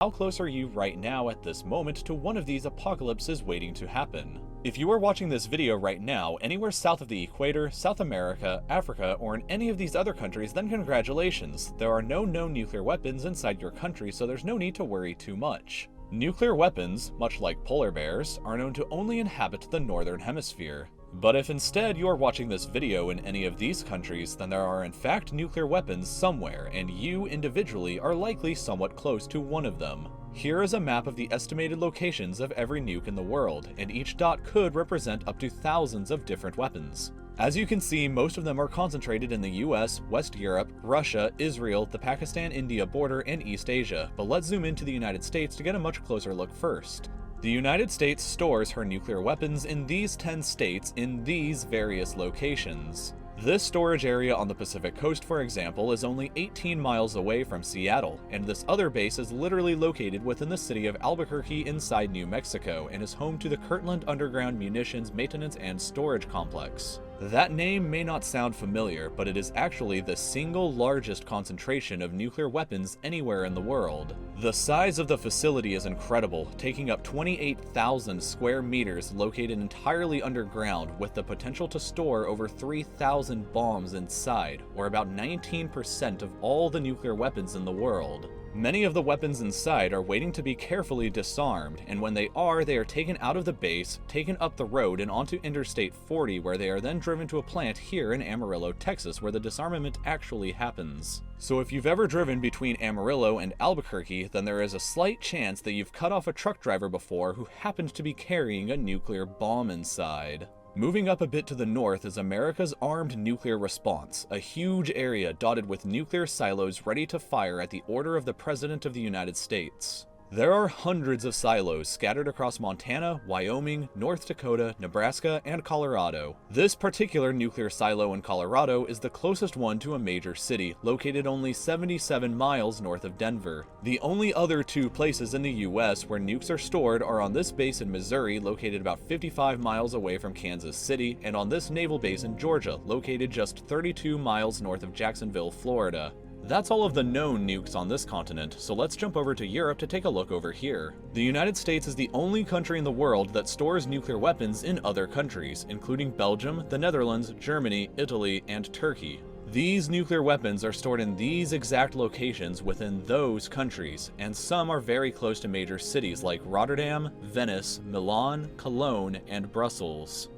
How close are you right now at this moment to one of these apocalypses waiting to happen? If you are watching this video right now anywhere south of the equator, South America, Africa, or in any of these other countries, then congratulations. There are no known nuclear weapons inside your country, so there's no need to worry too much. Nuclear weapons, much like polar bears, are known to only inhabit the northern hemisphere. But if instead you are watching this video in any of these countries, then there are in fact nuclear weapons somewhere, and you individually are likely somewhat close to one of them. Here is a map of the estimated locations of every nuke in the world, and each dot could represent up to thousands of different weapons. As you can see, most of them are concentrated in the US, West Europe, Russia, Israel, the Pakistan-India border, and East Asia, but let's zoom into the United States to get a much closer look first. The United States stores her nuclear weapons in these 10 states in these various locations. This storage area on the Pacific coast, for example, is only 18 miles away from Seattle, and this other base is literally located within the city of Albuquerque inside New Mexico and is home to the Kirtland Underground Munitions Maintenance and Storage Complex. That name may not sound familiar, but it is actually the single largest concentration of nuclear weapons anywhere in the world. The size of the facility is incredible, taking up 28,000 square meters located entirely underground with the potential to store over 3,000 bombs inside, or about 19% of all the nuclear weapons in the world. Many of the weapons inside are waiting to be carefully disarmed, and when they are taken out of the base, taken up the road and onto Interstate 40, where they are then driven to a plant here in Amarillo, Texas, where the disarmament actually happens. So if you've ever driven between Amarillo and Albuquerque, then there is a slight chance that you've cut off a truck driver before who happened to be carrying a nuclear bomb inside. Moving up a bit to the north is America's Armed Nuclear Response, a huge area dotted with nuclear silos ready to fire at the order of the President of the United States. There are hundreds of silos scattered across Montana, Wyoming, North Dakota, Nebraska, and Colorado. This particular nuclear silo in Colorado is the closest one to a major city, located only 77 miles north of Denver. The only other two places in the US where nukes are stored are on this base in Missouri, located about 55 miles away from Kansas City, and on this naval base in Georgia, located just 32 miles north of Jacksonville, Florida. That's all of the known nukes on this continent, so let's jump over to Europe to take a look over here. The United States is the only country in the world that stores nuclear weapons in other countries, including Belgium, the Netherlands, Germany, Italy, and Turkey. These nuclear weapons are stored in these exact locations within those countries, and some are very close to major cities like Rotterdam, Venice, Milan, Cologne, and Brussels.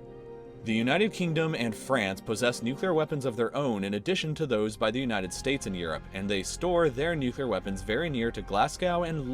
The United Kingdom and France possess nuclear weapons of their own in addition to those by the United States and Europe, and they store their nuclear weapons very near to Glasgow and London.